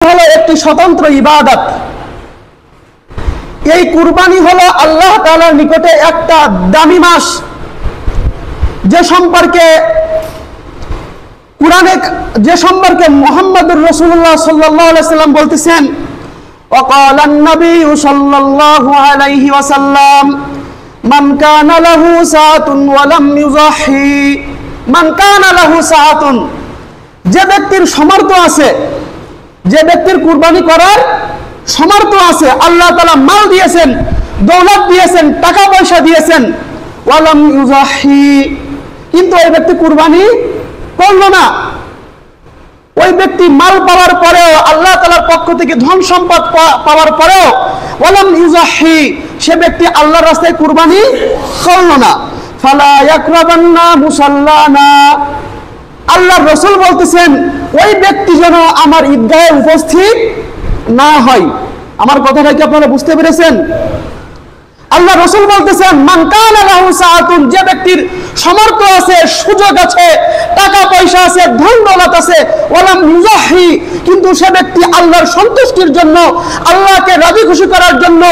হলো একটি স্বতন্ত্র ইবাদত। এই কুরবানি হলো আল্লাহ তাআলার নিকটে একটা দামি মাস, যে সম্পর্কে মুহাম্মদুর রাসূলুল্লাহ সাল্লাল্লাহু আলাইহি ওয়াসাল্লাম বলতেছেন, ওয়াকালা আন-নবী সাল্লাল্লাহু আলাইহি ওয়াসাল্লাম, মান কানা লাহু সাআতুন ওয়া লাম ইউযাহি, মান কানা লাহু সাআতুন, যে ব্যক্তির সামর্থ্য আছে, যে ব্যক্তির কুরবানি করার সামর্থ্য আছে, আল্লাহ তাআলা মাল দিয়েছেন, দৌলত দিয়েছেন, টাকা পয়সা দিয়েছেন, ওয়া লাম ইউযাহি, কিন্তু ওই ব্যক্তি কুরবানি করলো না। ওই ব্যক্তি মাল পাওয়ার পরেও, আল্লাহ তাআলার পক্ষ থেকে ধন সম্পদ পাওয়ার পরেও, ওয়া লাম ইউযাহি, সে ব্যক্তি আল্লাহর রাস্তায় কুরবানি করলো না। ফালা ইয়াকরাবান্না মুসাল্লানা, আল্লাহর রাসূল বলতেছেন ওই ব্যক্তি যেন আমার ঈদগাহে উপস্থিত না হয়। আমার কথাটা কি আপনারা বুঝতে পেরেছেন? আল্লাহ রাসূল বলতেছেন, মান কানা লাহু সাআতুন, যে ব্যক্তির সামর্থ্য আছে, সুযোগ আছে, টাকা পয়সা আছে, ধন দৌলত আছে, ওয়ালাম ইউযাহি, কিন্তু সে ব্যক্তি আল্লাহর সন্তুষ্টির জন্য, আল্লাহকে রাজি খুশি করার জন্য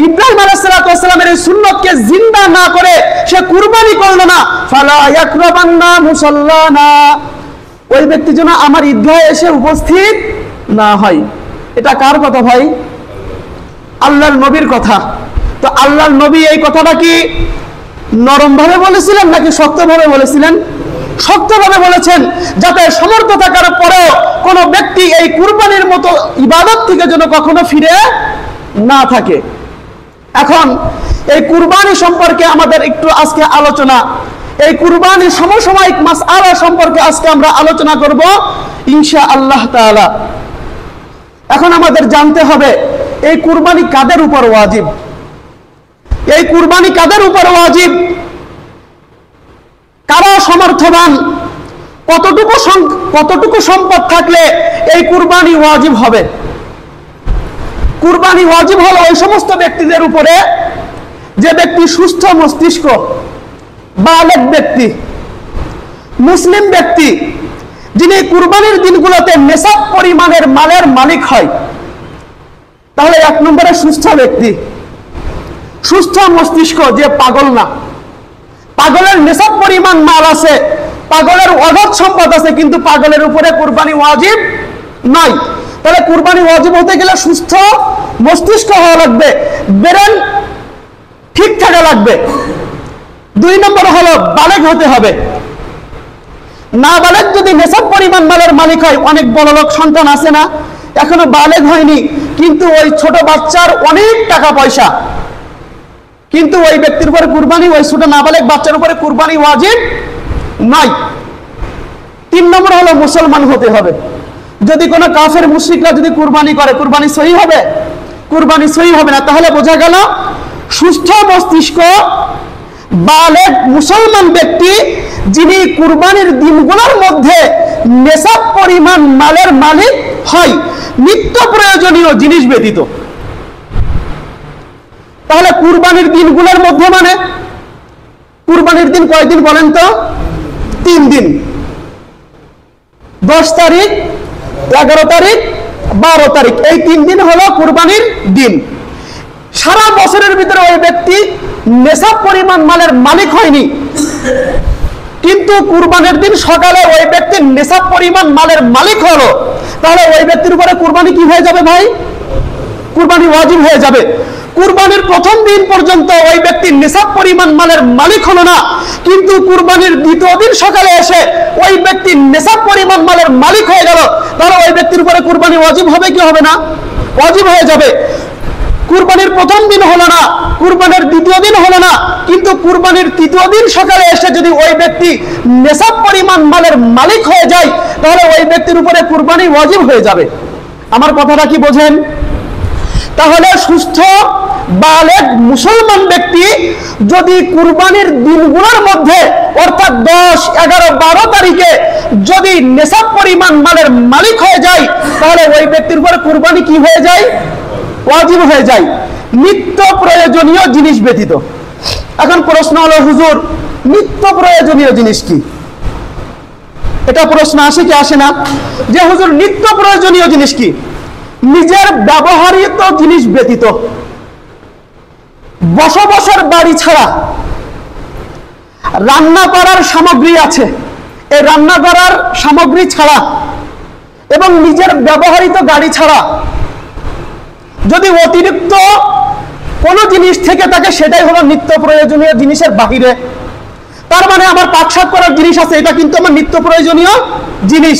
ইব্রাহিম আলাইহিস সালামের এই সুন্নতকে জিন্দা না করে সে কুরবানি করলো না, ফালা ইয়াকরাবান্না মুসাল্লানা, ওই ব্যক্তি যেন আমার ঈদগাহে এসে উপস্থিত না হয়। এটা কার কথা ভাই? আল্লাহর নবীর কথা। তো আল্লাহর নবী এই কথাটা কি নরম ভাবে বলেছিলেন নাকি শক্তভাবে বলেছিলেন? শক্তভাবে বলেছেন, যাতে সামর্থ্য থাকার পরেও কোনো ব্যক্তি এই কুরবানির মতো ইবাদত থেকে যেন কখনো ফিরে না থাকে। এখন এই কুরবানি সম্পর্কে আমাদের একটু আজকে আলোচনা, এই কুরবানির সমসাময়িক মাসআলা সম্পর্কে আজকে আমরা আলোচনা করব ইনশাআল্লাহ তাআলা। এখন আমাদের জানতে হবে এই কুরবানি কাদের উপর ওয়াজিব, এই কুরবানি কাদের উপর ওয়াজিব, কারা সমর্থবান, কতটুকু সম্পদ থাকলে এই কুরবানি ওয়াজিব হবে। কুরবানি ওয়াজিব হলো ওই সমস্ত ব্যক্তিদের উপরে যে ব্যক্তি সুস্থ মস্তিষ্ক, বালেগ ব্যক্তি, মুসলিম ব্যক্তি, যিনি কুরবানির দিনগুলোতে নেশাব পরিমাণের মালের মালিক হয়। তাহলে এক নম্বরে সুস্থ ব্যক্তি, সুস্থ মস্তিষ্ক, যে পাগল না, পাগলের নেশাব পরিমাণ মাল আছে, পাগলের অগাধ সম্পদ আছে, কিন্তু পাগলের উপরে কুরবানি ওয়াজিব নয়। তাহলে কুরবানি ওয়াজিব হতে গেলে সুস্থ মস্তিষ্ক হওয়া লাগবে, ব্রেন ঠিক থাকা লাগবে। দুই নম্বর হলো বালেগ হতে হবে। না বালেগ যদি নেশাব পরিমাণ মালের মালিক হয়, অনেক বড় লোক সন্তান আছে না, এখনো বালেগ হয়নি, কিন্তু ওই ছোট বাচ্চার অনেক টাকা পয়সা, কিন্তু ওই ব্যক্তির উপরে কুরবানি, ওই ছোট নাবালেগ বাচ্চার উপরে কুরবানি ওয়াজিব নাই। তিন নম্বর হলো মুসলমান হতে হবে। যদি কোনো কাফের মুশরিকরা যদি কুরবানি করে, কুরবানি সহি হবে? কুরবানি সহি হবে না। তাহলে বোঝা গেল সুস্থ মস্তিষ্ক বালেগ মুসলমান ব্যক্তি, যিনি কুরবানির দিনগুলোর মধ্যে নেশাব পরিমাণ মালের মালিক হয়, নিত্য প্রয়োজনীয় জিনিস ব্যতীত। তাহলে কুরবানির দিনগুলোর মধ্যে মানে কুরবানির দিন কয়দিন বলেন তো? 3 দিন, 10 তারিখ, 11 তারিখ, 12 তারিখ, এই 3 দিন হলো কুরবানির দিন। সারা বছরের ভিতরে ওই ব্যক্তি নেশাব পরিমাণ মালের মালিক হয়নি, কিন্তু কুরবানির দিন সকালে ওই ব্যক্তি নেশাব পরিমাণ মালের মালিক হলো, তাহলে ওই ব্যক্তির উপরে কুরবানি কি হয়ে যাবে ভাই? কুরবানি ওয়াজিব হয়ে যাবে। কুরবানির প্রথম দিন পর্যন্ত ওই ব্যক্তি নেশাব পরিমাণ মালের মালিক হলো না, কিন্তু কুরবানির দ্বিতীয় দিন সকালে এসে ওই ব্যক্তি নেশাব পরিমাণ মালের মালিক হয়ে গেল, তাহলে ওই ব্যক্তির উপরে কুরবানি ওয়াজিব হবে কি হবে না? ওয়াজিব হয়ে যাবে। কুরবানির প্রথম দিন হলো না, কুরবানির দ্বিতীয় দিন হলো না, কিন্তু কুরবানির তৃতীয় দিন সকালে এসে যদি ওই ব্যক্তি নেশাব পরিমাণ মালের মালিক হয়ে যায়, তাহলে ওই ব্যক্তির উপরে কুরবানি ওয়াজিব হয়ে যাবে। আমার কথাটা কি বোঝেন? তাহলে সুস্থ বালেগ মুসলমান ব্যক্তি যদি কুরবানির দিনগুলোর মধ্যে, অর্থাৎ 10, 11, 12 তারিখে যদি নেশাব পরিমাণ মালের মালিক হয়ে যায়, তাহলে ওই ব্যক্তির উপরে কুরবানি কি হয়ে যায়? ওয়াজিব হয়ে যায়, নিত্য প্রয়োজনীয় জিনিস ব্যতীত। এখন প্রশ্ন হলো, হুজুর নিত্য প্রয়োজনীয় জিনিস কি? এটা প্রশ্ন আসে কি আসে না? যে হুজুর নিত্য প্রয়োজনীয় জিনিস কি? নিজের ব্যবহৃত জিনিস ব্যতীত, বসবাসের বাড়ি ছাড়া রান্না করার সামগ্রী আছে, এই রান্না করার সামগ্রী ছাড়া এবং নিজের ব্যবহৃত গাড়ি ছাড়া যদি অতিরিক্ত কোনো জিনিস থেকে থাকে, সেটাই হলো নিত্য প্রয়োজনীয় জিনিসের বাহিরে। তার মানে আমার পাকশাক করার জিনিস আছে, এটা কিন্তু আমার নিত্য প্রয়োজনীয় জিনিস।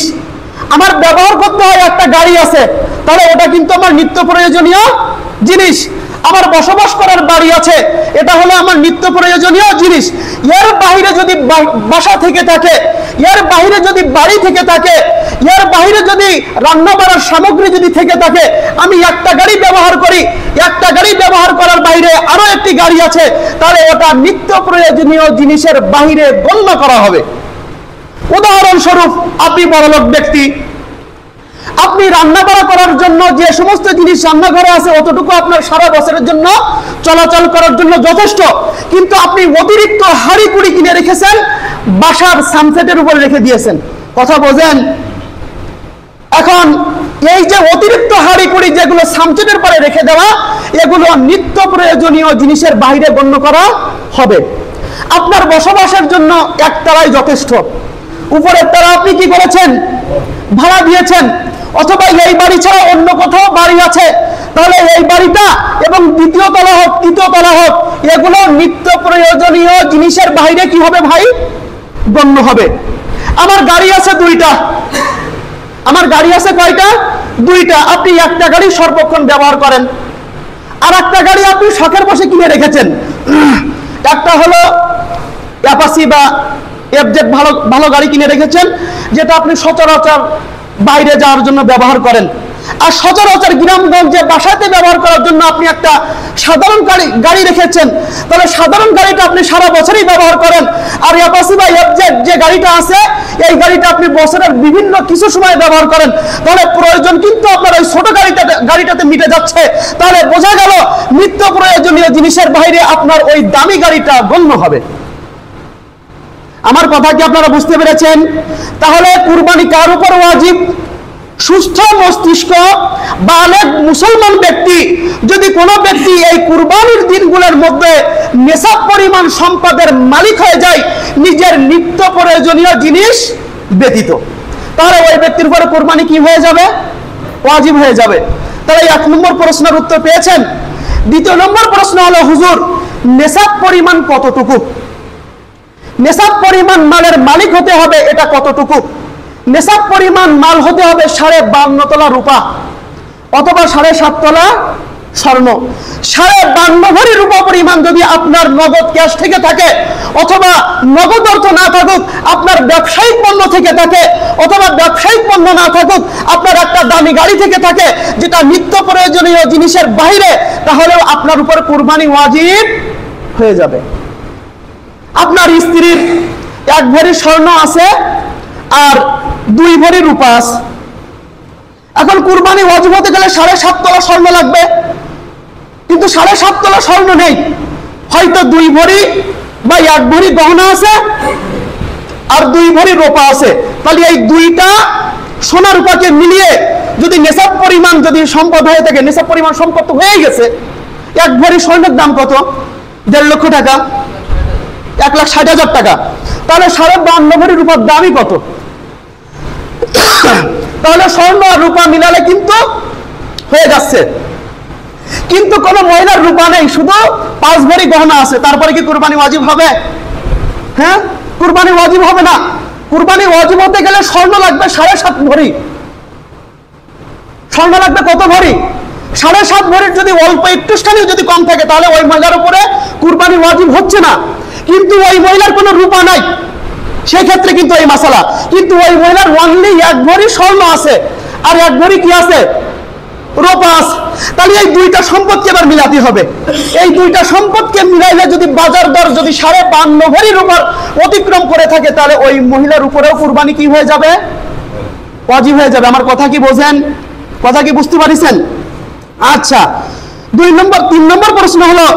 আমার ব্যবহার করতে হয় একটা গাড়ি আছে, তাহলে ওটা কিন্তু আমার নিত্য প্রয়োজনীয় জিনিস। আমার বসবাস করার বাড়ি আছে, এটা হলো আমার নিত্য প্রয়োজনীয় জিনিস। এর বাইরে যদি বাসা থেকে থাকে, এর বাইরে যদি বাড়ি থেকে থাকে, এর বাইরে যদি রান্না করার সামগ্রী যদি থেকে থাকে, আমি একটা গাড়ি ব্যবহার করি, একটা গাড়ি ব্যবহার করার বাইরে আরো একটি গাড়ি আছে, তাহলে ওটা নিত্য প্রয়োজনীয় জিনিসের বাইরে গণ্য করা হবে। উদাহরণস্বরূপ, আপনি বড়লোক ব্যক্তি, আপনি রান্না করার জন্য যে সমস্ত জিনিস রান্নাঘরে আছে অতটুকু আপনার সারা বছরের জন্য চলাচল করার জন্য যথেষ্ট, কিন্তু আপনি অতিরিক্ত হাঁড়ি কুড়ি কিনে রেখেছেন, বাসার সানসেটের উপরে রেখে দিয়েছেন। কথা বোঝেন? এখন এই যে অতিরিক্ত হাঁড়ি কুড়ি যেগুলো সানসেটের পরে রেখে দেওয়া, এগুলো নিত্য প্রয়োজনীয় জিনিসের বাইরে গণ্য করা হবে। আপনার বসবাসের জন্য একতলাই যথেষ্ট, উপরের তলা আপনি কি করেছেন? ভাড়া দিয়েছেন, অথবা এই বাড়ি ছাড়া অন্য কোথাও বাড়ি আছে, তাহলে এই বাড়িটা এবং দ্বিতীয় তলা হোক তৃতীয় তলা হোক, এগুলো নিত্য প্রয়োজনীয় জিনিসের বাইরে কি হবে ভাই? গণ্য হবে। আমার গাড়ি আছে দুইটা, আমার গাড়ি আছে কয়টা? দুইটা। আপনি একটা গাড়ি সর্বক্ষণ ব্যবহার করেন, আর একটা গাড়ি আপনি শখের বসে কিনে রেখেছেন। একটা হলো অ্যাপাচি বা এফজেড, ভালো ভালো গাড়ি কিনে রেখেছেন, যেটা আপনি সচরাচর বাইরে যাওয়ার জন্য ব্যবহার করেন। আর সচরাচর গ্রামগঞ্জে বাসাতে ব্যবহার করার জন্য আপনি একটা সাধারণ গাড়ি রেখেছেন, তাহলে সাধারণ গাড়িটা আপনি সারা বছরই ব্যবহার করেন। আর অ্যাপাচি বা এফজেড যে গাড়িটা আছে, এই গাড়িটা আপনি বছরের বিভিন্ন কিছু সময় ব্যবহার করেন, তাহলে প্রয়োজন কিন্তু আপনার ওই ছোট গাড়িটাতে মিটে যাচ্ছে। তাহলে বোঝা গেল নিত্য প্রয়োজনীয় জিনিসের বাইরে আপনার ওই দামি গাড়িটা গণ্য হবে। আমার কথা কি আপনারা বুঝতে পেরেছেন? তাহলে কুরবানি কার উপর ওয়াজিব? সুস্থ মস্তিষ্ক বালেগ মুসলমান ব্যক্তি, যদি কোনো ব্যক্তি এই কুরবানির দিনগুলোর মধ্যে নেশাব পরিমাণ সম্পদের মালিক হয়ে যায় নিজের নিত্য প্রয়োজনীয় জিনিস ব্যতীত, তাহলে ওই ব্যক্তির উপরে কুরবানি কি হয়ে যাবে? ওয়াজিব হয়ে যাবে। তাহলে 1 নম্বর প্রশ্নের উত্তর পেয়েছেন। 2 নম্বর প্রশ্ন হলো, হুজুর নেশাব পরিমাণ কতটুকু? নেশাব পরিমাণ মালের মালিক হতে হবে, এটা কতটুকু? নেশাব পরিমাণ মাল হতে হবে 52.5 তোলা রূপা অথবা 7.5 তোলা স্বর্ণ। 52.5 ভরি রূপা পরিমাণ যদি আপনার নগদ ক্যাশ থেকে থাকে, অথবা নগদ অর্থ না থাকুক, আপনার ব্যবসায়িক পণ্য থেকে থাকে, অথবা ব্যবসায়িক পণ্য না থাকুক, আপনার একটা দামি গাড়ি থেকে থাকে যেটা নিত্য প্রয়োজনীয় জিনিসের বাইরে, তাহলেও আপনার উপর কুরবানি ওয়াজিব হয়ে যাবে। আপনার স্ত্রীর 1 ভরি স্বর্ণ আছে আর 2 ভরি রূপা আছে, এখন কুরবানি ওয়াজিব হতে গেলে 7.5 তোলা স্বর্ণ লাগবে, কিন্তু 7.5 তোলা স্বর্ণ নেই, হয়তো 2 ভরি বা 1 ভরি গহনা আছে আর 2 ভরি রূপা আছে। তাহলে এই দুইটা সোনা রূপাকে মিলিয়ে যদি নেশাব পরিমাণ যদি সম্পদ হয়ে থাকে, নেশাব পরিমাণ সম্পদ তো হয়ে গেছে, 1 ভরি স্বর্ণের দাম কত? 1.5 লক্ষ টাকা, 1,60,000 টাকা। তাহলে 52.5 ভরি রূপার দামই কত? তাহলে স্বর্ণ আর রূপা মিলালে কিন্তু হয়ে যাচ্ছে, কিন্তু কোন মহিলার রূপা নেই, শুধু 5 ভরি গহনা আছে, তারপরে কি কুরবানি ওয়াজিব হবে? হ্যাঁ, কুরবানি ওয়াজিব হবে না। কুরবানি ওয়াজিব হতে গেলে স্বর্ণ লাগবে 7.5 ভরি। স্বর্ণ লাগবে কত ভরি? 7.5 ভরির যদি অল্প একটুখানিও যদি কম থাকে, তাহলে ওই মহিলার উপরে কুরবানি ওয়াজিব হচ্ছে না। কিন্তু ওই মহিলার কোনো রূপা নাই, সেক্ষেত্রে কিন্তু এই মাসালা। কিন্তু ওই মহিলার অনলি 1 ভরি স্বর্ণ আছে আর 1 ভরি কি আছে? রূপা আছে। তাহলে এই দুইটা সম্পদকে এবার মিলাতে হবে। এই দুইটা সম্পদকে মিলাইলে যদি বাজার দর যদি 52.5 ভরি রূপার অতিক্রম করে থাকে, তাহলে ওই মহিলার উপরেও কুরবানি কি হয়ে যাবে? ওয়াজিব হয়ে যাবে। আমার কথা কি বোঝেন? কথা কি বুঝতে পারিছেন? আচ্ছা, 3 নম্বর প্রশ্ন হলো,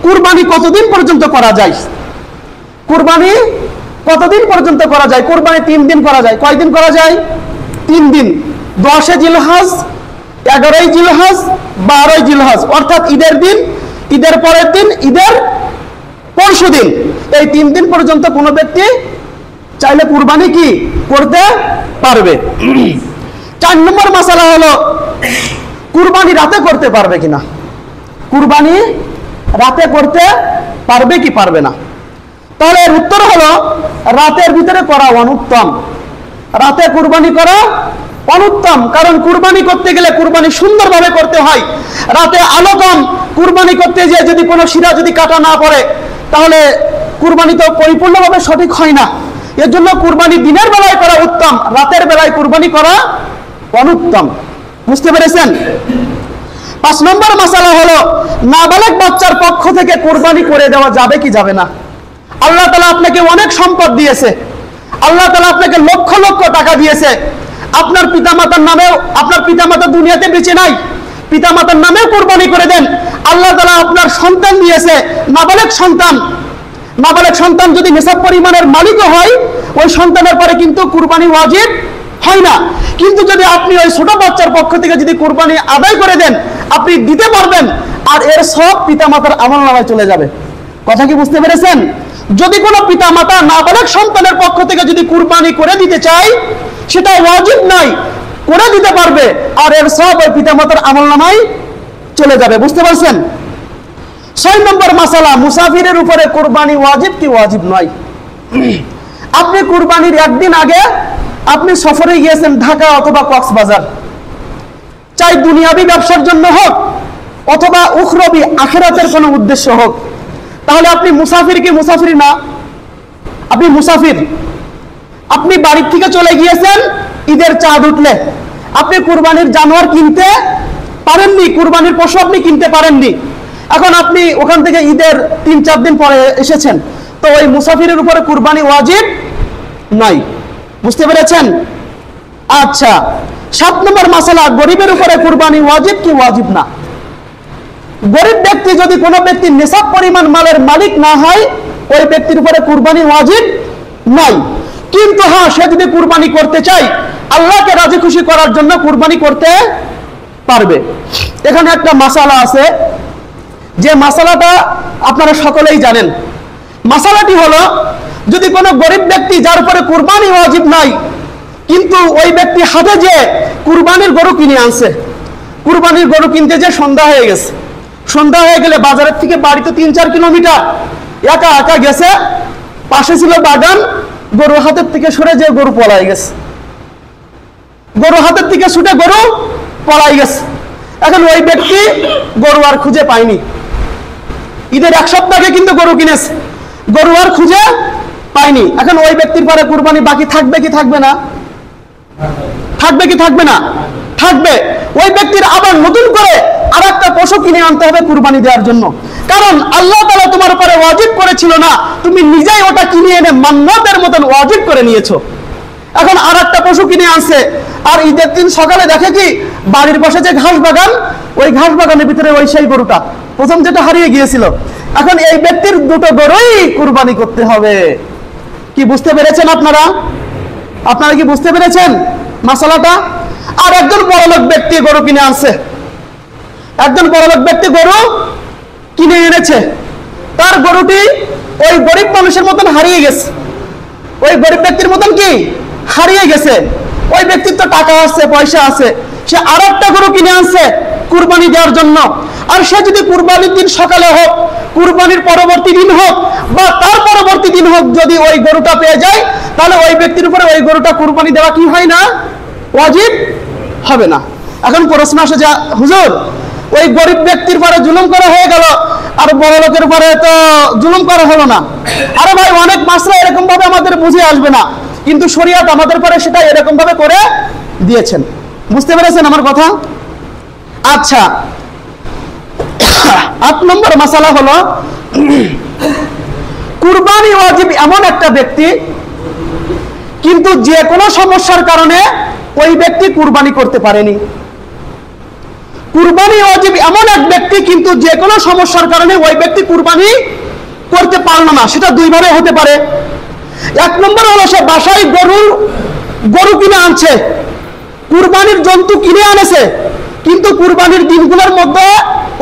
কুরবানি কতদিন পর্যন্ত করা যায়? কুরবানি কতদিন পর্যন্ত করা যায়? কুরবানি 3 দিন করা যায়। কয়দিন করা যায়? 3 দিন। 10 জিলহজ 11ই জিলহজ, 12ই জিলহজ, অর্থাৎ ঈদের দিন, ঈদের পরের দিন, ঈদের পরশু দিন, এই 3 দিন পর্যন্ত কোনো ব্যক্তি চাইলে কুরবানি কি করতে পারবে। 4 নম্বর মাসালা হলো কুরবানি রাতে করতে পারবে কিনা। কুরবানি রাতে করতে পারবে কি পারবে না। তাহলে এর উত্তর হলো রাতের ভিতরে করা অনুত্তম। রাতে কুরবানি করা অনুত্তম, কারণ কুরবানি করতে গেলে কুরবানি সুন্দরভাবে করতে হয়। রাতে আলো কম, কুরবানি করতে যেয়ে যদি কোনো শিরা যদি কাটা না পড়ে তাহলে কুরবানি তো পরিপূর্ণভাবে সঠিক হয় না। এর জন্য কুরবানি দিনের বেলায় করা উত্তম, রাতের বেলায় কুরবানি করা অনুত্তম। বুঝতে পেরেছেন? 5 নম্বর মাসালা হলো নাবালেগ বাচ্চার পক্ষ থেকে কুরবানি করে দেওয়া যাবে কি যাবে না। আল্লাহ তাআলা আপনাকে অনেক সম্পদ দিয়েছে, আল্লাহ তাআলা আপনাকে লক্ষ লক্ষ টাকা দিয়েছে, আপনার পিতামাতার নামেও, আপনার পিতামাতা দুনিয়াতে বেঁচে নাই, পিতামাতার নামেও কুরবানি করে দেন। আল্লাহ তাআলা আপনার সন্তান দিয়েছে, নাবালেগ সন্তান। নাবালেগ সন্তান যদি নিসাব পরিমাণের মালিকও হয়, ওই সন্তানের পরে কিন্তু কুরবানি ওয়াজিব হয় না। কিন্তু যদি আপনি ওই ছোট বাচ্চার পক্ষ থেকে যদি কুরবানি আদায় করে দেন, আপনি দিতে পারবেন, আর এর সব পিতামাতার আমলনামায় চলে যাবে। কথা কি বুঝতে পেরেছেন? যদি কোনো পিতামাতা নাবালেগ সন্তানের পক্ষ থেকে যদি কুরবানি করে দিতে চায়, সেটা ওয়াজিব নয়, করে দিতে পারবে, আর এর সব ওই পিতামাতার আমলনামায় চলে যাবে। বুঝতে পারছেন? 6 নম্বর মাসালা মুসাফিরের উপরে কুরবানি ওয়াজিব কি ওয়াজিব নয়। আপনি কুরবানির একদিন আগে আপনি সফরে গিয়েছেন ঢাকা অথবা কক্সবাজার, চাই দুনিয়াবি ব্যবসার জন্য হোক অথবা উখরবি আখিরাতের কোনো উদ্দেশ্য হোক, তাহলে আপনি মুসাফির কি মুসাফির না? আপনি মুসাফির। আপনি বাড়ির থেকে চলে গিয়েছেন ঈদের চাঁদ উঠলে, আপনি কুরবানির জানোয়ার কিনতে পারেননি, কুরবানির পশু আপনি কিনতে পারেননি। এখন আপনি ওখান থেকে ঈদের 3-4 দিন পরে এসেছেন, তো ওই মুসাফিরের উপরে কুরবানি ওয়াজিব নয়। বুঝতে পেরেছেন? আচ্ছা, 7 নম্বর মাসালা গরিবের উপরে কুরবানি ওয়াজিব কি ওয়াজিব না। গরিব ব্যক্তি যদি কোনো ব্যক্তি নিসাব পরিমাণ মালের মালিক না হয়, ওই ব্যক্তির উপরে কুরবানি ওয়াজিব নয়। কিন্তু হ্যাঁ, সে যদি কুরবানি করতে চায়, আল্লাহকে রাজি খুশি করার জন্য কুরবানি করতে পারবে। এখানে একটা মাসালা আছে, যে মাসালাটা আপনারা সকলেই জানেন। মাসালাটি হলো, যদি কোনো গরিব ব্যক্তি যার উপরে কুরবানি ওয়াজিব নাই, কিন্তু ওই ব্যক্তি হাটে যে কুরবানির গরু কিনে আনছে, কুরবানির গরু কিনতে যে সন্ধ্যা হয়ে গেছে, সন্ধ্যা হয়ে গেলে বাজারের থেকে বাড়ি তো 3-4 কিলোমিটার, একা একা গেছে, পাশে ছিল বাগান, গরু হাতের থেকে সরে যে গরু পলাই গেছে, গরু হাতের থেকে ছুটে গরু পলাই গেছে। এখন ওই ব্যক্তি গরু আর খুঁজে পায়নি, ঈদের 1 সপ্তাহ আগে কিন্তু গরু কিনেছে, গরু আর খুঁজে পায়নি। এখন ওই ব্যক্তির পরে কুরবানি বাকি থাকবে কি থাকবে না? থাকবে কি থাকবে না? থাকবে। ওই ব্যক্তির আবার নতুন করে আর একটা পশু কিনে আনতে হবে কুরবানি দেওয়ার জন্য, কারণ আল্লাহ তাআলা তোমার উপরে ওয়াজিব করেছিল না, তুমি নিজেই ওটা কিনে এনে মান্নাতের মতন ওয়াজিব করে নিয়েছো। এখন আর একটা পশু কিনে আনছে, আর ঈদের দিন সকালে দেখে কি বাড়ির পাশে যে ঘাস বাগান, ওই ঘাস বাগানের ভিতরে ওই সেই গরুটা প্রথম যেটা হারিয়ে গিয়েছিল। এখন এই ব্যক্তির দুটো গরুই কুরবানি করতে হবে। কি বুঝতে পেরেছেন আপনারা? আপনারা কি বুঝতে পেরেছেন মাসালাটা? আর একজন বড়লোক ব্যক্তি গরু কিনে আনছে, একজন বড়লোক ব্যক্তি গরু কিনে এনেছে, তার গরুটি ওই গরিব মানুষের মতন হারিয়ে গেছে, ওই গরিব ব্যক্তির মতন কি হারিয়ে গেছে। ওই ব্যক্তির তো টাকা আছে, পয়সা আছে, সে আর একটা গরু কিনে আনছে কুরবানি দেওয়ার জন্য। আর সে যদি কুরবানির দিন সকালে হোক, কুরবানির পরবর্তী দিন হোক, বা তার পরবর্তী দিন হোক, যদি ওই গরুটা পেয়ে যায়, তাহলে ওই ব্যক্তির উপরে ওই গরুটা কুরবানি দেওয়া কি হয় না? ওয়াজিব হবে না। এখন প্রশ্ন আসে যে হুজুর, ওই গরিব ব্যক্তির পরে জুলুম করা হয়ে গেল, আর বড় লোকের পরে তো জুলুম করা হলো না। আরে ভাই, অনেক মাসলা এরকম ভাবে আমাদের বুঝে আসবে না, কিন্তু শরীয়ত আমাদের পরে সেটা এরকম ভাবে করে দিয়েছেন। বুঝতে পেরেছেন আমার কথা? আচ্ছা, 8 নম্বর মাসালা হলো কুরবানি ওয়াজিব এমন একটা ব্যক্তি, কিন্তু যে কোনো সমস্যার কারণে ওই ব্যক্তি কুরবানি করতে পারেনি। কুরবানি ওয়াজিব এমন এক ব্যক্তি, কিন্তু যে কোনো সমস্যার কারণে ওই ব্যক্তি কুরবানি করতে পারলো না। সেটা 2 ভাবে হতে পারে। 1 নম্বর হলো সে বাসায় গরু কিনে আনছে, কুরবানির জন্তু কিনে আনেছে, কিন্তু কুরবানির দিনগুলোর মধ্যে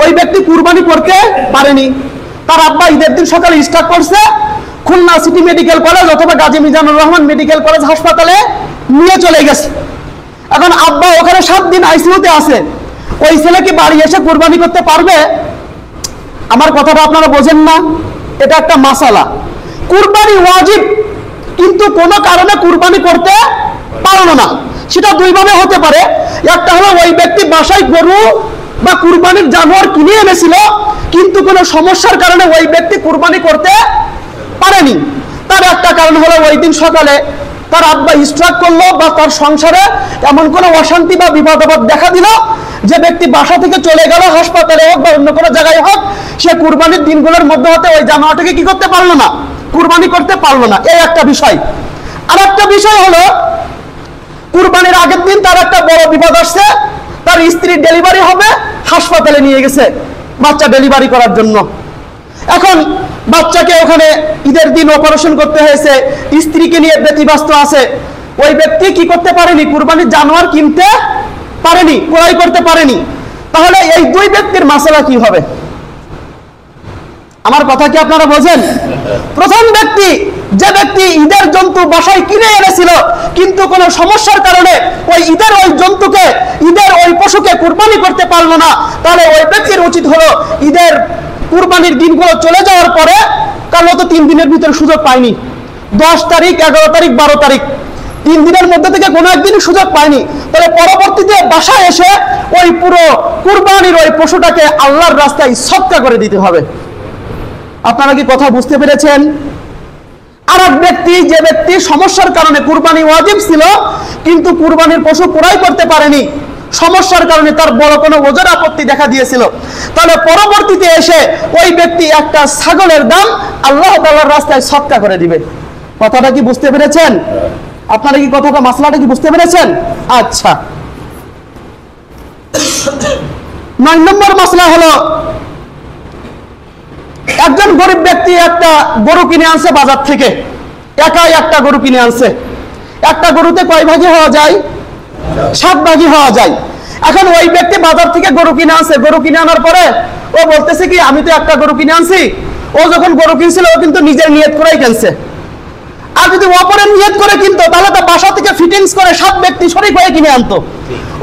ওই ব্যক্তি কুরবানি করতে পারেনি। তার আব্বা ঈদের দিন সকালে স্টার্ট করছে, খুলনা সিটি মেডিকেল কলেজ অথবা গাজী মিজানুর রহমান মেডিকেল কলেজ হাসপাতালে নিয়ে চলে গেছে। এখন আব্বা ওখানে 7 দিন আইসিইউতে আছে, ওই ছেলে কি বাড়ি এসে কুরবানি করতে পারবে? আমার কথাটা আপনারা বোঝেন না? এটা একটা মাসালা। কুরবানি ওয়াজিব, কিন্তু কোনো কারণে কুরবানি করতে পারলো না। সেটা দুইভাবে হতে পারে। একটা হলো ওই ব্যক্তি বাসায় গরু বা কুরবানির জানোয়ার কিনে এনেছিল, কিন্তু কোনো সমস্যার কারণে ওই ব্যক্তি কুরবানি করতে পারেনি। তার একটা কারণ হলো ওই দিন সকালে তার আব্বা স্ট্রোক করলো বা তার সংসারে এমন কোনো অশান্তি বা বিপদ আপদ দেখা দিল যে ব্যক্তি বাসা থেকে চলে গেল, হাসপাতালে হোক বা অন্য কোনো জায়গায় হোক, সে কুরবানির দিনগুলোর মধ্যে হতে ওই জানোয়ারটাকে কি করতে পারলো না, কুরবানি করতে পারলো না। এই একটা বিষয়। আর একটা বিষয় হলো কুরবানির আগের দিন তার একটা বড় বিপদ আসছে, তার স্ত্রীর ডেলিভারি হবে, হাসপাতালে নিয়ে গেছে বাচ্চা ডেলিভারি করার জন্য। এখন বাচ্চাকে ওখানে ঈদের দিন অপারেশন করতে হয়েছে, স্ত্রীকে নিয়ে ব্যতিব্যস্ত আছে, ওই ব্যক্তি কি করতে পারেনি, কুরবানির জানোয়ার কিনতে পারেনি, ক্রয় করতে পারেনি। তাহলে এই দুই ব্যক্তির মাসালা কি হবে? আমার কথা কি আপনারা বোঝেন? প্রথম ব্যক্তি, যে ব্যক্তি ঈদের জন্তু বাসায় কিনে এনেছিল, কিন্তু কোনো সমস্যার কারণে ওই ঈদের ওই জন্তুকে, ঈদের ওই পশুকে কুরবানি করতে পারলো না, তাহলে ওই ব্যক্তির উচিত হলো ঈদের কুরবানির দিনগুলো চলে যাওয়ার পরে, কারণ তো 3 দিনের ভিতরে সুযোগ পায়নি, 10 তারিখ, 11 তারিখ, 12 তারিখ, 3 দিনের মধ্যে থেকে কোনো একদিন সুযোগ পায়নি, তাহলে পরবর্তীতে বাসায় এসে ওই পুরো কুরবানির ওই পশুটাকে আল্লাহর রাস্তায় সদকা করে দিতে হবে। আপনারা কি কথা বুঝতে পেরেছেন? আর এক ব্যক্তি, যে ব্যক্তি সমস্যার কারণে কুরবানি ওয়াজিব ছিল কিন্তু কুরবানির পশু ক্রয় করতে পারেনি, সমস্যার কারণে তার বড় কোনো ওজর আপত্তি দেখা দিয়েছিল, তাহলে পরবর্তীতে এসে ওই ব্যক্তি একটা ছাগলের দাম আল্লাহ তাআলার রাস্তায় সদকা করে দিবে। কথাটা কি বুঝতে পেরেছেন? আপনারা কি কথাটা, মাসলাটা কি বুঝতে পেরেছেন? আচ্ছা, 9 নম্বর মাসলা হলো, একজন গরিব ব্যক্তি একটা গরু কিনে আনছে বাজার থেকে, একাই একটা গরু কিনে আনছে। একটা গরুতে কয় ভাগই হওয়া যায়? 7 ভাগই হওয়া যায়। এখন ওই ব্যক্তি বাজার থেকে গরু কিনে আনছে, গরু কিনে আনার পরে ও বলতেছে কি, আমি তো একটা গরু কিনে আনছি। ও যখন গরু কিনছিল ও কিন্তু নিজের নিয়ত করেই কিনছে। আর যদি অপরের নিয়ত করে কিনতো, তাহলে তো বাসা থেকে ফিটিংস করে 7 ব্যক্তি শরীক হয়ে কিনে আনতো।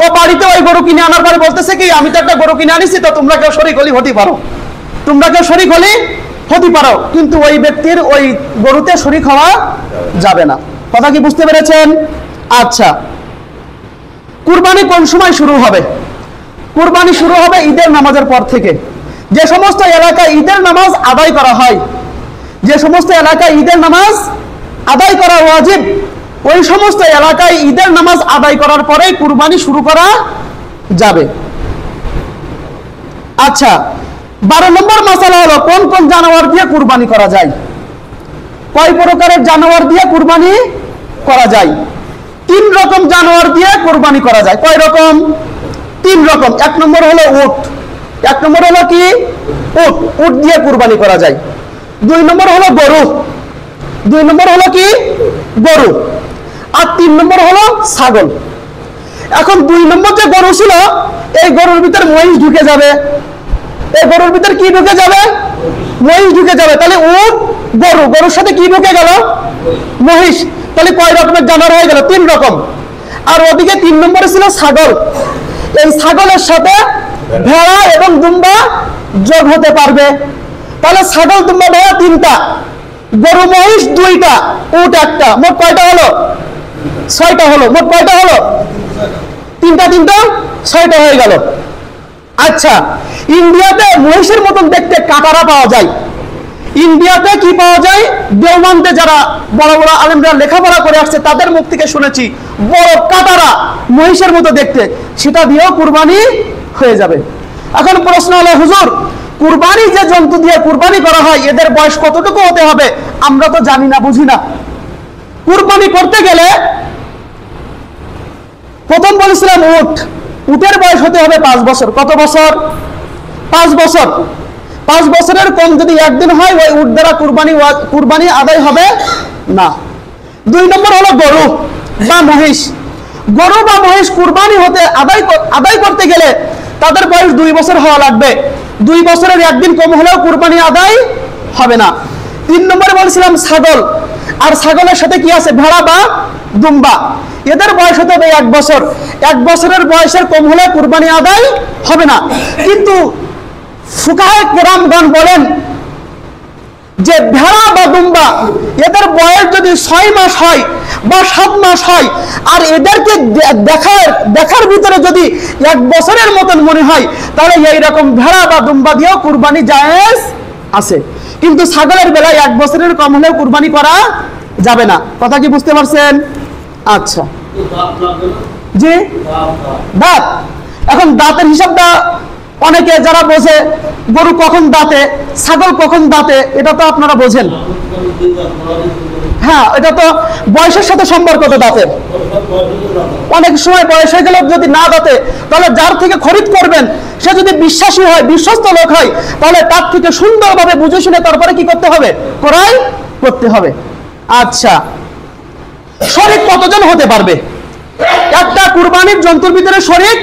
ও বাড়িতে ওই গরু কিনে আনার পরে বলতেছে কি, আমি তো একটা গরু কিনে আনিছি, তো তোমরা কেউ শরীক হলি হতে পারো, তোমরা কেউ শরীক হলি হতে পারো, কিন্তু ওই ব্যক্তির ওই গরুতে শরীক হওয়া যাবে না। কথা কি বুঝতে পেরেছেন? আচ্ছা, কুরবানি কোন সময় শুরু হবে? কুরবানি শুরু হবে ঈদের নামাজের পর থেকে। যে সমস্ত এলাকায় ঈদের নামাজ আদায় করা হয়, যে সমস্ত এলাকায় ঈদের নামাজ আদায় করা ওয়াজিব, ওই সমস্ত এলাকায় ঈদের নামাজ আদায় করার পরেই কুরবানি শুরু করা যাবে। আচ্ছা, 12 নম্বর মাসালা হলো, কোন কোন জানোয়ার দিয়ে কুরবানি করা যায়? কয় প্রকারের জানোয়ার দিয়ে কুরবানি করা যায়? 3 রকম জানোয়ার দিয়ে কুরবানি করা যায়। কয় রকম? 3 রকম। 1 নম্বর হলো উট। 1 নম্বর হলো কি? উট। উট দিয়ে কুরবানি করা যায়। 2 নম্বর হলো গরু। 2 নম্বর হলো কি? গরু। আর 3 নম্বর হলো ছাগল। এখন 2 নম্বর যে গরু ছিল, এই গরুর ভিতর মহিষ ঢুকে যাবে। এই গরুর ভিতর কি ঢুকে যাবে? মহিষ ঢুকে যাবে। তাহলে উট, গরু, গরুর সাথে কি ঢুকে গেল? মহিষ। তাহলে কয় রকমের জানোয়ার হয়ে গেল? 3 রকম। আর ওদিকে 3 নম্বরে ছিল ছাগল। এই ছাগলের সাথে ভেড়া এবং দুম্বা যোগ হতে পারবে। তাহলে ছাগল, দুম্বা, ভেড়া 3টা, গরু মহিষ 2টা, উট 1টা, মোট কয়টা হলো? 6টা হলো। মোট কয়টা হলো? 3টা 6টা হয়ে গেল। আচ্ছা, ইন্ডিয়াতে মহিষের মতন দেখতে কাটারা পাওয়া যায়। ইন্ডিয়াতে কি পাওয়া যায়? দেওবন্দে যারা বড় বড় আলেমরা লেখাপড়া করে আসছে তাদের মুখ থেকে শুনেছি, বড় কাটারা মহিষের মতো দেখতে, সেটা দিয়েও কুরবানি হয়ে যাবে। এখন প্রশ্ন হলো, হুজুর, কুরবানি যে জন্তু দিয়ে কুরবানি করা হয়, এদের বয়স কতটুকু হতে হবে? আমরা তো জানি না, বুঝি না। কুরবানি করতে গেলে প্রথম বলেছিলাম উট, উটের বয়স হতে হবে 5 বছর। কত বছর? 5 বছর। 5 বছরের কম যদি একদিন হয়, ওই উট দ্বারা কুরবানি আদায় হবে না। 2 নম্বর হলো গরু বা মহিষ। গরু বা মহিষ কুরবানি হতে আদায় করতে গেলে তাদের বয়স 2 বছর হওয়া লাগবে, 2 বছরের একদিন কম হলেও কুরবানি আদায় হবে না। 3 নম্বরে বলছিলাম ছাগল, আর ছাগলের সাথে কি আছে, ভেড়া বা দুম্বা, এদের বয়স হতে হবে 1 বছর, 1 বছরের বয়সের কম হলে কুরবানি আদায় হবে না। কিন্তু ফুকাহে কেরামগণ বলেন যে ভেড়া বা দুম্বা এদের বয়স যদি 6 মাস হয় বা 7 মাস হয়, আর এদেরকে দেখার ভিতরে যদি 1 বছরের মতন মনে হয়, তাহলে এইরকম ভেড়া বা দুম্বা দিয়েও কুরবানি জায়েজ আছে। কিন্তু ছাগলের বেলায় 1 বছরের কম হলেও কুরবানি করা যাবে না। কথা কি বুঝতে পারছেন? আচ্ছা জি, দাঁত, এখন দাঁতের হিসাবটা অনেকে যারা বোঝে, গরু কখন দাঁতে, ছাগল কখন দাঁতে, এটা তো আপনারা বোঝেন। হ্যাঁ, এটা তো বয়সের সাথে সম্পর্ক তো দাঁতের। অনেক সময় বয়স হয়ে গেলে যদি না দাঁতে, তাহলে যার থেকে খরিদ করবেন সে যদি বিশ্বাসী হয়, বিশ্বস্ত লোক হয়, তাহলে তার থেকে সুন্দরভাবে বুঝে শুনে তারপরে কি করতে হবে, ক্রয় করতে হবে। আচ্ছা, শরীক কতজন হতে পারবে? একটা কুরবানির জন্তুর ভিতরে শরীক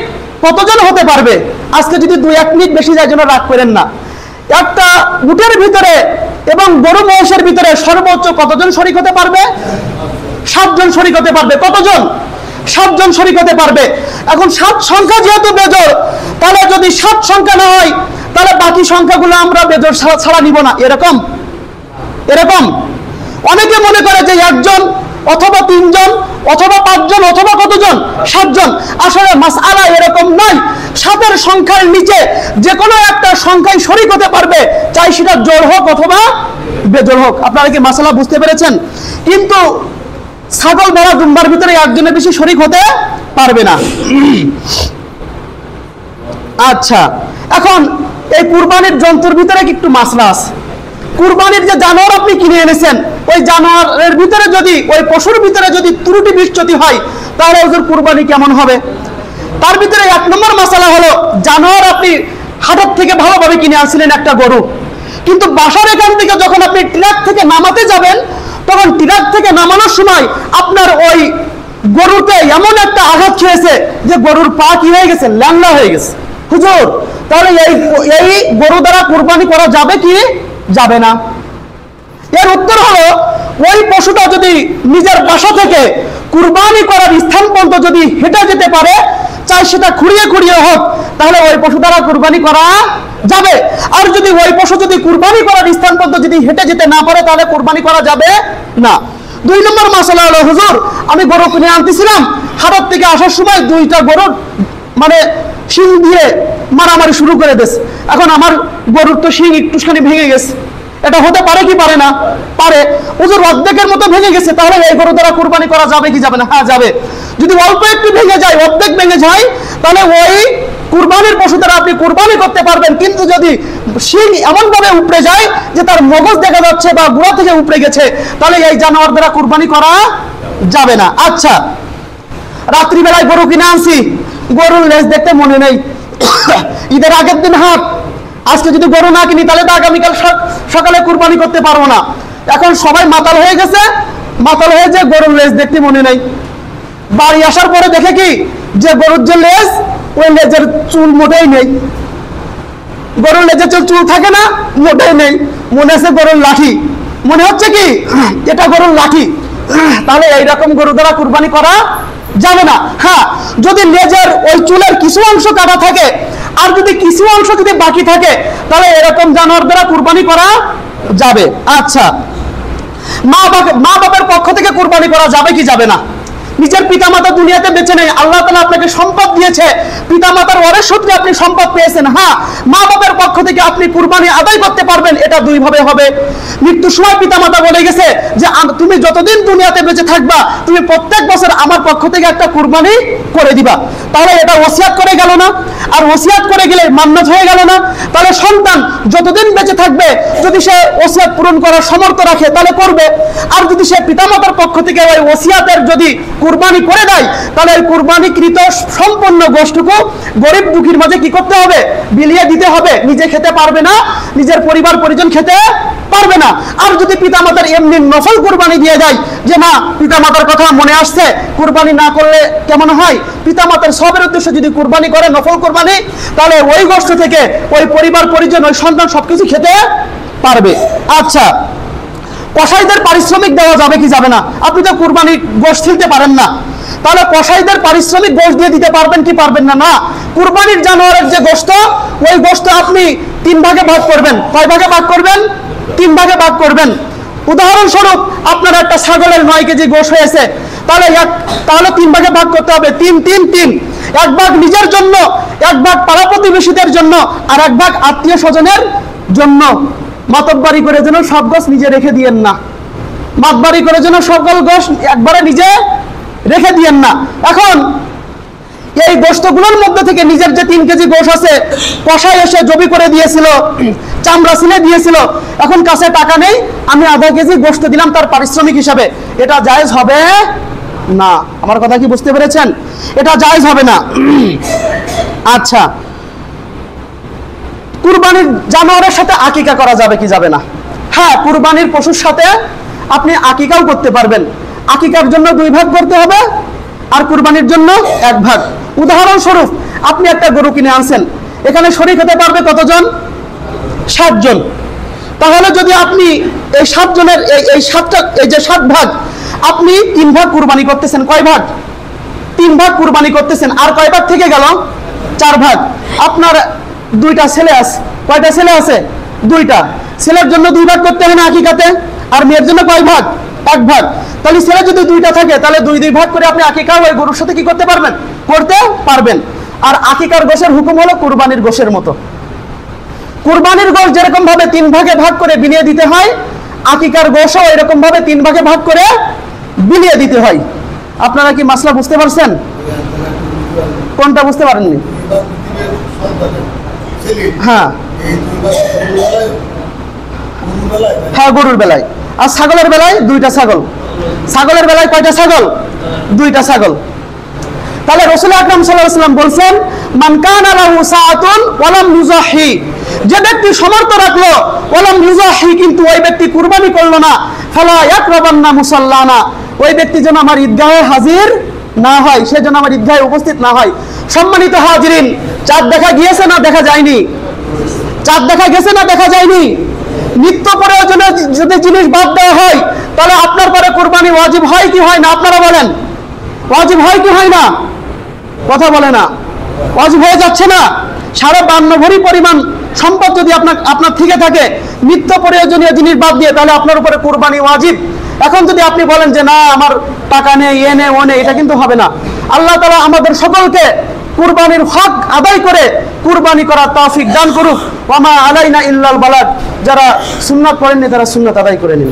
কতজন হতে পারবে? আজকে যদি 2-1 মিনিট বেশি যায় যেন রাগ করেন না। একটা উটের ভিতরে এবং গরু মহিষের ভিতরে সর্বোচ্চ কতজন শরীক হতে পারবে? 7 জন শরীক হতে পারবে। কতজন? 7 জন শরীক হতে পারবে। এখন 7 সংখ্যা যেহেতু বেজোড়, তাহলে যদি 7 সংখ্যা না হয়, তাহলে বাকি সংখ্যাগুলো আমরা বেজোড় ছাড়া নিব না, এরকম এরকম অনেকে মনে করে যে 1 জন অথবা 3 জন অথবা 5 জন অথবা কতজন, 7 জন। আসলে মাসআলা এরকম নয়। 7-এর সংখ্যার নিচে যে কোনো একটা সংখ্যায় শরীক হতে পারবে, চাই সেটা জোড় হোক অথবা বেজোড় হোক। আপনারা কি মাসআলা বুঝতে পেরেছেন? কিন্তু ছাগল ভেড়া দুম্বার ভিতরে 1 জনের বেশি শরীক হতে পারবে না। আচ্ছা, এখন এই কুরবানির জন্তুর ভিতরে কি একটু মাসলা আছে। কুরবানির যে জানোয়ার আপনি কিনে এনেছেন, ওই জানোয়ারের ভিতরে যদি, ওই পশুর ভিতরে যদি ত্রুটি বিচ্যুতি হয়, তাহলে ওদের কুরবানি কেমন হবে? তার ভিতরে 1 নম্বর মাসালা হলো, জানোয়ার আপনি হাটের থেকে ভালোভাবে কিনে আনছিলেন একটা গরু, কিন্তু বাসার এখান থেকে যখন আপনি ট্রাক থেকে নামাতে যাবেন, তখন ট্রাক থেকে নামানোর সময় আপনার ওই গরুতে এমন একটা আঘাত খেয়েছে যে গরুর পা কি হয়ে গেছে, ল্যাংড়া হয়ে গেছে। হুজুর, তাহলে এই গরু দ্বারা কুরবানি করা যাবে কি যাবে না? এর উত্তর হলো, ওই পশুটা যদি নিজের বাসা থেকে কুরবানি করার স্থান পর্যন্ত যদি হেঁটে যেতে পারে, চাই সেটা খুঁড়িয়ে খুঁড়িয়ে হোক, তাহলে ওই পশু দ্বারা কুরবানি করা যাবে। আর যদি ওই পশু যদি কুরবানি করার স্থান পর্যন্ত যদি হেঁটে যেতে না পারে, তাহলে কুরবানি করা যাবে না। 2 নম্বর মাসালা হলো, হুজুর আমি গরু কিনে আনতেছিলাম, হাটের থেকে আসার সময় 2টা গরুর মানে শিং দিয়ে মারামারি শুরু করে দিয়েছে। এখন আমার গরুর তো শিং একটুখানি ভেঙে গেছে, এটা হতে পারে কি পারে না? পারে। হুজুর অর্ধেকের মতো ভেঙে গেছে, তাহলে এই গরু দ্বারা কুরবানি করা যাবে কি যাবে না? হ্যাঁ, যাবে। যদি অল্প একটু ভেঙে যায়, অর্ধেক ভেঙে যায়, তাহলে ওই কুরবানির পশু দ্বারা আপনি কুরবানি করতে পারবেন। কিন্তু যদি শিং এমন ভাবে উপড়ে যায় যে তার মগজ দেখা যাচ্ছে বা গোড়া থেকে উপড়ে গেছে, তাহলে এই জানোয়ার দ্বারা কুরবানি করা যাবে না। আচ্ছা, রাত্রিবেলায় গরু কিনে আনছি, গরুর লেজ দেখতে মনে নেই, ঈদের আগের দিন হাট, আজকে যদি গরু না কিনি তাহলে তো আগামীকাল সকালে কুরবানি করতে পারবো না। এখন সবাই মাতাল হয়ে গেছে, মাতাল হয়ে যে গরুর লেজ দেখতে মনে নেই। বাড়ি আসার পরে দেখে কি যে গরুর যে লেজ, ওই লেজের চুল মোটেই নেই। গরুর লেজের চুল থাকে না, মোটেই নেই। মনে আছে গরুর লাঠি, মনে হচ্ছে কি এটা গরুর লাঠি। তাহলে এইরকম গরু দ্বারা কুরবানি করা যাবে না। হ্যাঁ, যদি লেজের ওই চুলের কিছু অংশ কাটা থাকে আর যদি কিছু অংশ যদি বাকি থাকে, তাহলে এরকম জানোয়ার দ্বারা কুরবানি করা যাবে। আচ্ছা, মা বাবার পক্ষ থেকে কুরবানি করা যাবে কি যাবে না? নিজের পিতামাতা দুনিয়াতে বেঁচে নেই, আল্লাহ তাআলা আপনাকে সম্পদ দিয়েছে, পিতামাতার ওয়ারিশ সূত্রে আপনি সম্পদ পেয়েছেন। হ্যাঁ, মা বাবার পক্ষ থেকে আপনি কুরবানি আদায় করতে পারবেন, এটা 2 ভাবে হবে। মৃত্যুর সময় পিতামাতা বলে গেছে যে তুমি যতদিন দুনিয়াতে বেঁচে থাকবা, তুমি প্রত্যেক বছর আমার পক্ষ থেকে একটা কুরবানি করে দিবা। তাহলে এটা ওসিয়াত করে গেল না? আর ওসিয়াত করে গেলে মান্নাত হয়ে গেল না? তাহলে সন্তান যতদিন বেঁচে থাকবে, যদি সে ওসিয়াত পূরণ করার সামর্থ্য রাখে তাহলে করবে। আর যদি সে পিতামাতার পক্ষ থেকে ওই ওসিয়াতের যদি কুরবানি করে দেয়, তাহলে ওই কুরবানিকৃত সম্পূর্ণ গোশটুকু গরিব দুঃখীর মাঝে কি করতে হবে? বিলিয়ে দিতে হবে। নিজে খেতে পারবে না, নিজের পরিবার পরিজন খেতে পারবে না। আর যদি পিতামাতার এমনি নফল কুরবানি দিয়ে দেয়, যে না পিতামাতার কথা মনে আসছে, কুরবানি না করলে কেমন হয়, পিতামাতার সবের উদ্দেশ্যে যদি কুরবানি করে নফল কুরবানি, তাহলে ওই গোশত থেকে ওই পরিবার পরিজন, ওই সন্তান সবকিছু খেতে পারবে। আচ্ছা, কসাইদের পারিশ্রমিক দেওয়া যাবে কি যাবে না? আপনি তো কুরবানি গোশত দিতে পারেন না, তাহলে কসাইদের পারিশ্রমিক গোশত দিয়ে দিতে পারবেন কি পারবেন না? না, কুরবানির জানোয়ারের যে গোশত, ওই গোশত আপনি 3 ভাগে ভাগ করবেন। কয় ভাগে ভাগ করবেন? 3 ভাগে ভাগ করবেন। উদাহরণস্বরূপ আপনার একটা ছাগলের 9 কেজি গোশত হয়েছে, তাহলে 3 ভাগে ভাগ করতে হবে। 3 3 3, 1 ভাগ নিজের জন্য, 1 ভাগ পাড়া প্রতিবেশীদের জন্য, আর 1 ভাগ আত্মীয় স্বজনের জন্য। মাতব্বারি করে যেন সব গোশত নিজে রেখে দিয়েন না, মাতবারি করে যেন সকল গোশত একবারে নিজে রেখে দিয়েন না। এখন এই গোশতগুলোর মধ্যে থেকে নিজের যে 3 কেজি গোশত আছে, কসাই এসে জবি করে দিয়েছিল, চামড়া ছিলে দিয়েছিল, এখন কাছে টাকা নেই, আমি আধা কেজি গোশত দিলাম তার পারিশ্রমিক হিসাবে, এটা জায়েজ হবে না। আমার কথা কি বুঝতে পেরেছেন? এটা জায়েজ হবে না। আচ্ছা, কুরবানির জানোয়ারের সাথে আকিকা করা যাবে কি যাবে না? হ্যাঁ, কুরবানির পশুর সাথে আপনি আকিকাও করতে পারবেন। আকিকার জন্য 2 ভাগ করতে হবে, আর কুরবানির জন্য 1 ভাগ। উদাহরণস্বরূপ আপনি একটা গরু কিনে আনছেন, এখানে শরীক হতে পারবে কতজন? 7 জন। তাহলে যদি আপনি এই 7 জনের এই যে 7 ভাগ, আপনি 3 ভাগ কুরবানি করতেছেন। কয় ভাগ? 3 ভাগ কুরবানি করতেছেন। আর কয় ভাগ থেকে গেল? 4 ভাগ। আপনার 2টা ছেলে আছে। কয়টা ছেলে আছে? 2টা। ছেলের জন্য 2 ভাগ করতে হয় না আকিকাতে, আর মেয়ের জন্য কয় ভাগ? 1 ভাগ। তাহলে ছেলে যদি 2টা থাকে, তাহলে 2 ভাগ করে আপনি আকিকা ওই গরুর সাথে কি করতে পারবেন? করতে পারবেন। আর আকিকার গোশের হুকুম হলো কুরবানির গোশের মতো। কুরবানির গোশ যেরকম ভাবে 3 ভাগে ভাগ করে বিলিয়ে দিতে হয়, আকিকার গোশও এরকম ভাবে 3 ভাগে ভাগ করে বিলিয়ে দিতে হয়। আপনারা কি মাসলা বুঝতে পারছেন? কোনটা বুঝতে পারেননি? হ্যাঁ হ্যাঁ, গরুর বেলায়। আর ছাগলের বেলায় 2টা ছাগল। ছাগলের বেলায় কয়টা ছাগল? 2টা ছাগল। তাহলে রাসূল আকরাম সাল্লাল্লাহু আলাইহি ওয়াসাল্লাম বলেন, মান কানা লাহু সাআতুন ওয়া লাম ইউযাহি, যে ব্যক্তি সমর্থ রাখলো, ওয়া লাম ইউযাহি, কিন্তু ওই ব্যক্তি কুরবানি করলো না, ফালা ইয়াকরাবান্না মুসাল্লানা, ওই ব্যক্তি যেন আমার ঈদগাহে হাজির না হয়, সে যেন আমার ঈদগাহে উপস্থিত না হয়। সম্মানিত হাজিরিন, চাঁদ দেখা গিয়েছে না দেখা যায়নি? চাঁদ দেখা গেছে না দেখা যায়নি? নিত্য প্রয়োজনীয় যদি জিনিস বাদ দেওয়া হয়, তাহলে আপনার পরে কুরবানি ওয়াজিব হয় কি হয় না? আপনারা বলেন, ওয়াজিব হয় কি হয় না? কথা বলে না। ওয়াজিব হয়ে যাচ্ছে না? 52 ভরি পরিমাণ সম্পদ যদি আপনার থেকে থাকে, নিত্য প্রয়োজনীয় জিনিস বাদ দিয়ে, তাহলে আপনার উপরে কুরবানি ওয়াজিব। এখন যদি আপনি বলেন যে না আমার টাকা নেই, এ নেই, ও নেই, এটা কিন্তু হবে না। আল্লাহ তাআলা আমাদের সকলকে কুরবানির হক আদায় করে কুরবানি করার তৌফিক দান করুক। ওয়া মা আলাইনা ইল্লাল বালাগ। যারা সুন্নাত পড়েননি তারা সুন্নাত আদায় করে নিন।